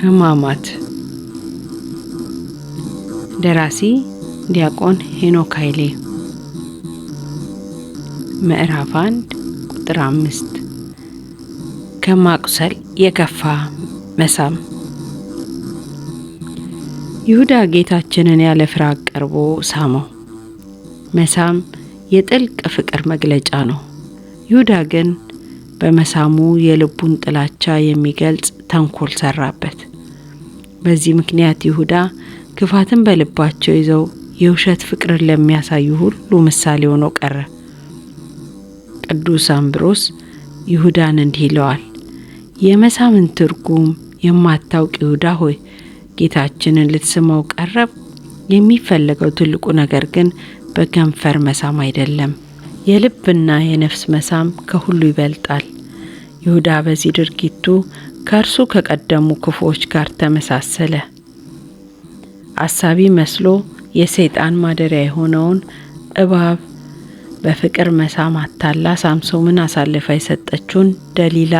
ሕማማት ደራሲ ዲያቆን ሄኖክ ኃይሌ። ምዕራፍ 1 ቁጥር 5 ከማቁሰል የከፋ መሳም። ይሁዳ ጌታችንን ያለ ፍርሃት ቀርቦ ሳመው። መሳም የጥልቅ ፍቅር መግለጫ ነው። ይሁዳ ግን በመሳሙ የልቡን ጥላቻ የሚገልጽ ተንኮል ሰራበት። በዚህ ምክንያት ይሁዳ ክፋትን በልባቸው ይዘው የውሸት ፍቅርን ለሚያሳዩ ሁሉ ምሳሌ ሆኖ ቀረ። ቅዱስ አምብሮስ ይሁዳን እንዲህ ይለዋል፣ የመሳምን ትርጉም የማታውቅ ይሁዳ ሆይ ጌታችንን ልትስመው ቀረብ። የሚፈለገው ትልቁ ነገር ግን በከንፈር መሳም አይደለም፣ የልብና የነፍስ መሳም ከሁሉ ይበልጣል። ይሁዳ በዚህ ድርጊቱ ከእርሱ ከቀደሙ ክፉዎች ጋር ተመሳሰለ። አሳቢ መስሎ የሰይጣን ማደሪያ የሆነውን እባብ በፍቅር መሳም አታላ ሳምሶንን አሳልፋ የሰጠችውን ደሊላ፣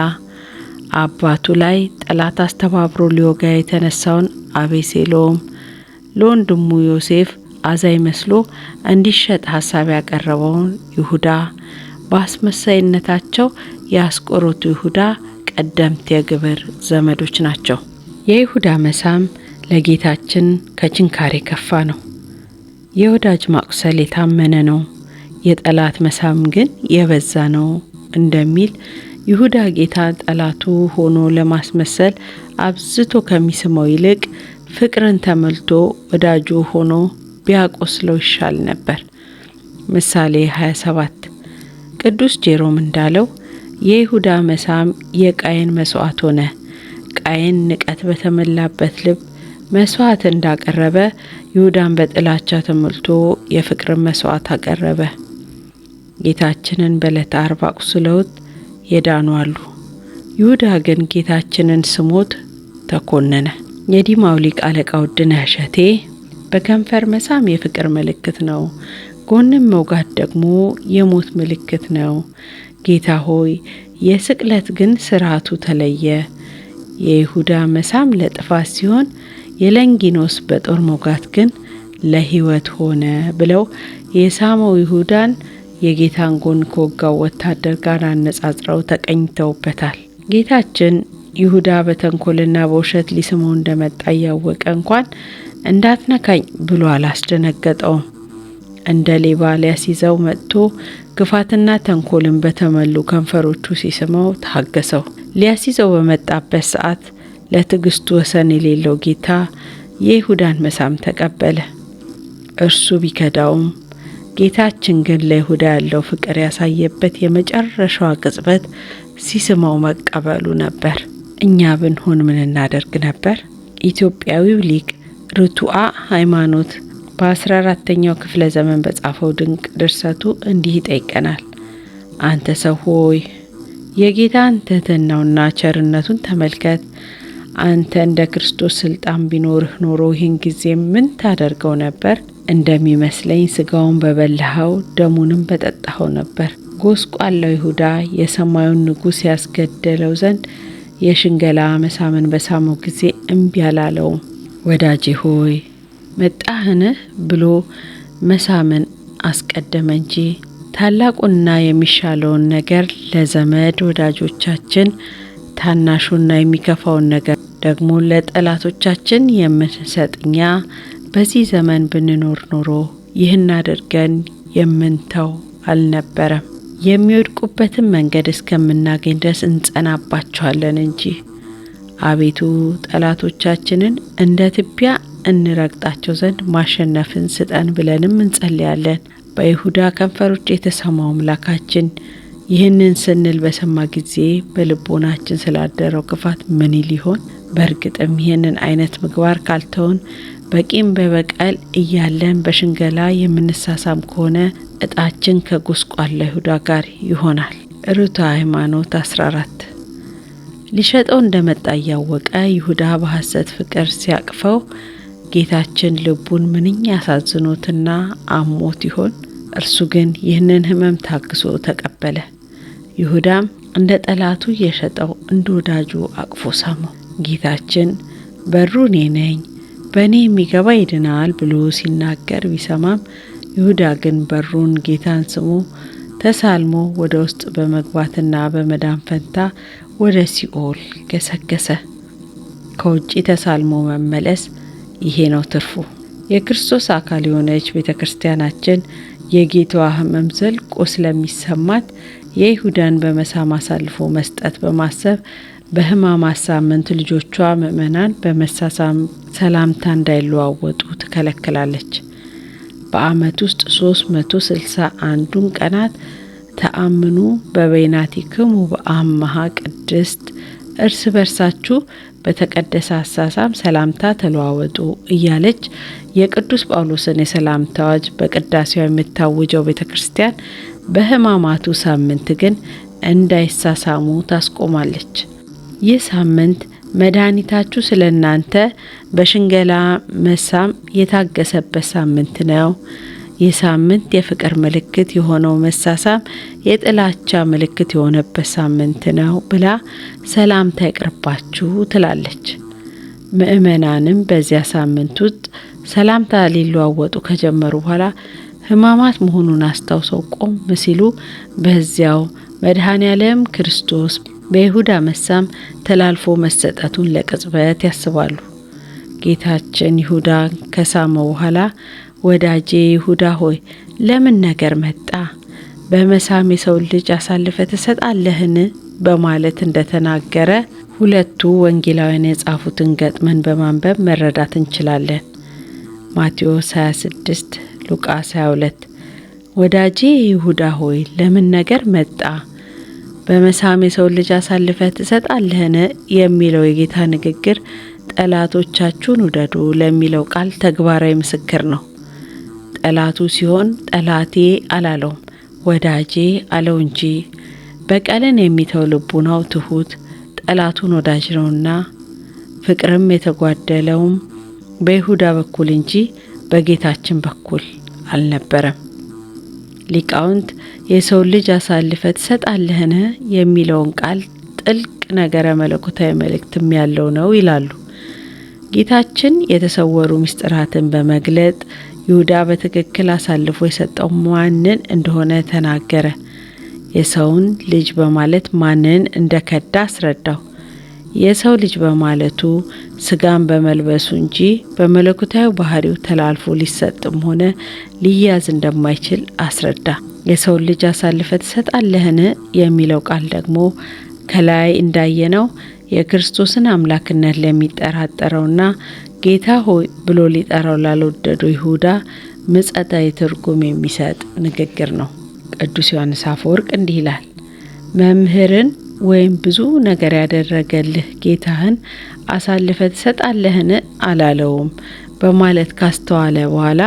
አባቱ ላይ ጠላት አስተባብሮ ሊወጋ የተነሳውን አቤሴሎም፣ ለወንድሙ ዮሴፍ አዛይ መስሎ እንዲሸጥ ሀሳብ ያቀረበውን ይሁዳ፣ በአስመሳይነታቸው የአስቆሮቱ ይሁዳ ቀደምት የግብር ዘመዶች ናቸው። የይሁዳ መሳም ለጌታችን ከችንካር የከፋ ነው። የወዳጅ ማቁሰል የታመነ ነው፣ የጠላት መሳም ግን የበዛ ነው እንደሚል ይሁዳ ጌታ ጠላቱ ሆኖ ለማስመሰል አብዝቶ ከሚስመው ይልቅ ፍቅርን ተመልቶ ወዳጁ ሆኖ ቢያቆስለው ይሻል ነበር። ምሳሌ 27 ቅዱስ ጄሮም እንዳለው የይሁዳ መሳም የቃየን መስዋዕት ሆነ። ቃየን ንቀት በተመላበት ልብ መስዋዕት እንዳቀረበ ይሁዳን በጥላቻ ተሞልቶ የፍቅርን መስዋዕት አቀረበ። ጌታችንን በዕለተ ዓርብ አቁስለውት የዳኑ አሉ። ይሁዳ ግን ጌታችንን ስሞት ተኮነነ። የዲማው ሊቅ አለቃ ውድነህ እሸቴ በከንፈር መሳም የፍቅር ምልክት ነው፣ ጎንም መውጋት ደግሞ የሞት ምልክት ነው። ጌታ ሆይ የስቅለት ግን ስርዓቱ ተለየ። የይሁዳ መሳም ለጥፋት ሲሆን የለንጊኖስ በጦር መውጋት ግን ለሕይወት ሆነ ብለው የሳመው ይሁዳን የጌታን ጎን ከወጋው ወታደር ጋር አነጻጽረው ተቀኝተውበታል። ጌታችን ይሁዳ በተንኮልና በውሸት ሊስመው እንደመጣ እያወቀ እንኳን እንዳትነካኝ ብሎ አላስደነገጠውም። እንደ ሌባ ሊያስይዘው መጥቶ ክፋትና ተንኮልን በተመሉ ከንፈሮቹ ሲስመው ታገሰው። ሊያስይዘው በመጣበት ሰዓት ለትዕግስቱ ወሰን የሌለው ጌታ የይሁዳን መሳም ተቀበለ። እርሱ ቢከዳውም ጌታችን ግን ለይሁዳ ያለው ፍቅር ያሳየበት የመጨረሻዋ ቅጽበት ሲስመው መቀበሉ ነበር። እኛ ብንሆን ምን እናደርግ ነበር? ኢትዮጵያዊው ሊቅ ርቱዐ ሃይማኖት በ14ኛው ክፍለ ዘመን በጻፈው ድንቅ ድርሰቱ እንዲህ ይጠይቀናል። አንተ ሰው ሆይ የጌታን ትሕትናውና ቸርነቱን ተመልከት። አንተ እንደ ክርስቶስ ስልጣን ቢኖርህ ኖሮ ይህን ጊዜ ምን ታደርገው ነበር? እንደሚመስለኝ ስጋውን በበላኸው ደሙንም በጠጣኸው ነበር። ጎስቋላው ይሁዳ የሰማዩን ንጉሥ ያስገደለው ዘንድ የሽንገላ መሳምን በሳመው ጊዜ እምቢ አላለውም። ወዳጄ ሆይ መጣህን ብሎ መሳምን አስቀደመ እንጂ ታላቁና የሚሻለውን ነገር ለዘመድ ወዳጆቻችን፣ ታናሹና የሚከፋውን ነገር ደግሞ ለጠላቶቻችን የምንሰጥኛ በዚህ ዘመን ብንኖር ኖሮ ይህን አድርገን የምንተው አልነበረም። የሚወድቁበትን መንገድ እስከምናገኝ ድረስ እንጸናባቸዋለን እንጂ። አቤቱ ጠላቶቻችንን እንደ ትቢያ እንረግጣቸው ዘንድ ማሸነፍን ስጠን ብለንም እንጸልያለን። በይሁዳ ከንፈሮች የተሰማው አምላካችን ይህንን ስንል በሰማ ጊዜ በልቦናችን ስላደረው ክፋት ምን ሊሆን? በእርግጥም ይህንን አይነት ምግባር ካልተውን በቂም በበቀል እያለን በሽንገላ የምንሳሳም ከሆነ እጣችን ከጎስቋላ ይሁዳ ጋር ይሆናል። ርቱዐ ሃይማኖት 14 ሊሸጠው እንደመጣ እያወቀ ይሁዳ በሐሰት ፍቅር ሲያቅፈው ጌታችን ልቡን ምንኛ ያሳዝኖትና አሞት ይሆን? እርሱ ግን ይህንን ሕመም ታግሶ ተቀበለ። ይሁዳም እንደ ጠላቱ የሸጠው እንደ ወዳጁ አቅፎ ሳመው። ጌታችን በሩ እኔ ነኝ፣ በእኔ የሚገባ ይድናል ብሎ ሲናገር ቢሰማም ይሁዳ ግን በሩን ጌታን ስሞ ተሳልሞ ወደ ውስጥ በመግባትና በመዳን ፈንታ ወደ ሲኦል ገሰገሰ። ከውጪ ተሳልሞ መመለስ ይሄ ነው ትርፉ። የክርስቶስ አካል የሆነች ቤተ ክርስቲያናችን የጌታዋ ሕመም ዘልቆ ስለሚሰማት የይሁዳን በመሳም አሳልፎ መስጠት በማሰብ በሕማማት ሳምንት ልጆቿ ምእመናን በመሳሳም ሰላምታ እንዳይለዋወጡ ትከለክላለች። በዓመት ውስጥ 361ዱን ቀናት ተአምኑ በበይናቲክሙ በአምሃ ቅድስት፣ እርስ በርሳችሁ በተቀደሰ አሳሳም ሰላምታ ተለዋወጡ እያለች የቅዱስ ጳውሎስን የሰላምታ አዋጅ በቅዳሴዋ የምታውጀው ቤተ ክርስቲያን በሕማማቱ ሳምንት ግን እንዳይሳሳሙ ታስቆማለች። ይህ ሳምንት መድኃኒታችሁ ስለ እናንተ በሽንገላ መሳም የታገሰበት ሳምንት ነው። ይህ ሳምንት የፍቅር ምልክት የሆነው መሳሳም የጥላቻ ምልክት የሆነበት ሳምንት ነው ብላ ሰላምታ ይቅርባችሁ ትላለች። ምእመናንም በዚያ ሳምንት ውስጥ ሰላምታ ሊለዋወጡ ከጀመሩ በኋላ ሕማማት መሆኑን አስታውሰው ቆም ሲሉ በዚያው መድኃኔ ዓለም ክርስቶስ በይሁዳ መሳም ተላልፎ መሰጠቱን ለቅጽበት ያስባሉ። ጌታችን ይሁዳን ከሳመው በኋላ ወዳጄ ይሁዳ ሆይ ለምን ነገር መጣ? በመሳም የሰው ልጅ አሳልፈ ትሰጣለህን? በማለት እንደተናገረ ሁለቱ ወንጌላውያን የጻፉትን ገጥመን በማንበብ መረዳት እንችላለን። ማቴዎስ 26፣ ሉቃስ 22። ወዳጄ ይሁዳ ሆይ ለምን ነገር መጣ? በመሳም የሰው ልጅ አሳልፈ ትሰጣለህን? የሚለው የጌታ ንግግር ጠላቶቻችሁን ውደዱ ለሚለው ቃል ተግባራዊ ምስክር ነው። ጠላቱ ሲሆን ጠላቴ አላለውም፣ ወዳጄ አለው እንጂ። በቀልን የሚተው ልቡናው ትሁት ጠላቱን ወዳጅ ነውና። ፍቅርም የተጓደለውም በይሁዳ በኩል እንጂ በጌታችን በኩል አልነበረም። ሊቃውንት የሰው ልጅ አሳልፈ ትሰጣለህን የሚለውን ቃል ጥልቅ ነገረ መለኮታዊ መልእክትም ያለው ነው ይላሉ። ጌታችን የተሰወሩ ምስጢራትን በመግለጥ ይሁዳ በትክክል አሳልፎ የሰጠው ማንን እንደሆነ ተናገረ። የሰውን ልጅ በማለት ማንን እንደከዳ አስረዳው። የሰው ልጅ በማለቱ ስጋን በመልበሱ እንጂ በመለኮታዊ ባህሪው ተላልፎ ሊሰጥም ሆነ ሊያዝ እንደማይችል አስረዳ። የሰው ልጅ አሳልፈ ትሰጣለህን የሚለው ቃል ደግሞ ከላይ እንዳየነው የክርስቶስን አምላክነት ለሚጠራጠረውና ጌታ ሆይ ብሎ ሊጠራው ላልወደደው ይሁዳ ምጸታዊ ትርጉም የሚሰጥ ንግግር ነው። ቅዱስ ዮሐንስ አፈወርቅ እንዲህ ይላል፣ መምህርን ወይም ብዙ ነገር ያደረገልህ ጌታህን አሳልፈ ትሰጣለህን አላለውም በማለት ካስተዋለ በኋላ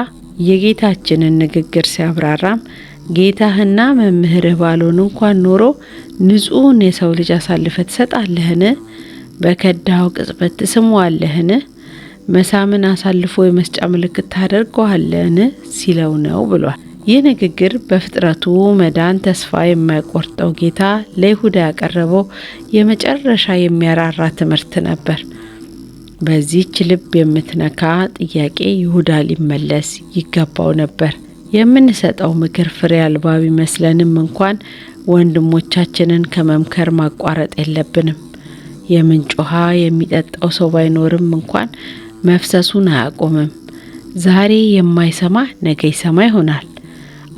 የጌታችንን ንግግር ሲያብራራም ጌታህና መምህርህ ባልሆን እንኳን ኖሮ ንጹሕን የሰው ልጅ አሳልፈ ትሰጣለህን? በከዳው ቅጽበት ትስመዋለህን? መሳምን አሳልፎ የመስጫ ምልክት ታደርገዋለህን? ሲለው ነው ብሏል። ይህ ንግግር በፍጥረቱ መዳን ተስፋ የማይቆርጠው ጌታ ለይሁዳ ያቀረበው የመጨረሻ የሚያራራ ትምህርት ነበር። በዚህች ልብ የምትነካ ጥያቄ ይሁዳ ሊመለስ ይገባው ነበር። የምንሰጠው ምክር ፍሬ አልባ ቢመስለንም እንኳን ወንድሞቻችንን ከመምከር ማቋረጥ የለብንም። የምንጭ ውሃ የሚጠጣው ሰው ባይኖርም እንኳን መፍሰሱን አያቆምም። ዛሬ የማይሰማ ነገ ይሰማ ይሆናል።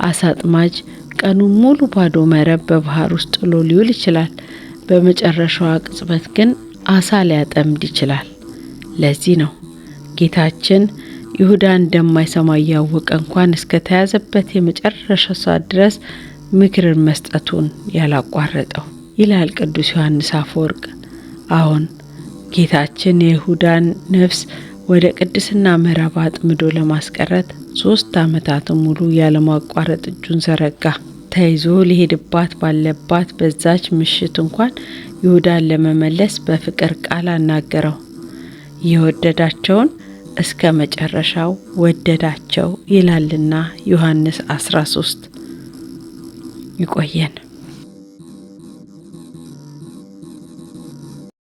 አሳ አጥማጅ ቀኑን ሙሉ ባዶ መረብ በባህር ውስጥ ጥሎ ሊውል ይችላል። በመጨረሻዋ ቅጽበት ግን አሳ ሊያጠምድ ይችላል። ለዚህ ነው ጌታችን ይሁዳ እንደማይሰማ እያወቀ እንኳን እስከ ተያዘበት የመጨረሻ ሰዓት ድረስ ምክርን መስጠቱን ያላቋረጠው ይላል ቅዱስ ዮሐንስ አፈወርቅ። አሁን ጌታችን የይሁዳን ነፍስ ወደ ቅድስና ምዕራፍ አጥምዶ ለማስቀረት 3 ዓመታትን ሙሉ ያለማቋረጥ እጁን ዘረጋ። ተይዞ ሊሄድባት ባለባት በዛች ምሽት እንኳን ይሁዳን ለመመለስ በፍቅር ቃል አናገረው። የወደዳቸውን እስከ መጨረሻው ወደዳቸው ይላልና ዮሐንስ 13። ይቆየን።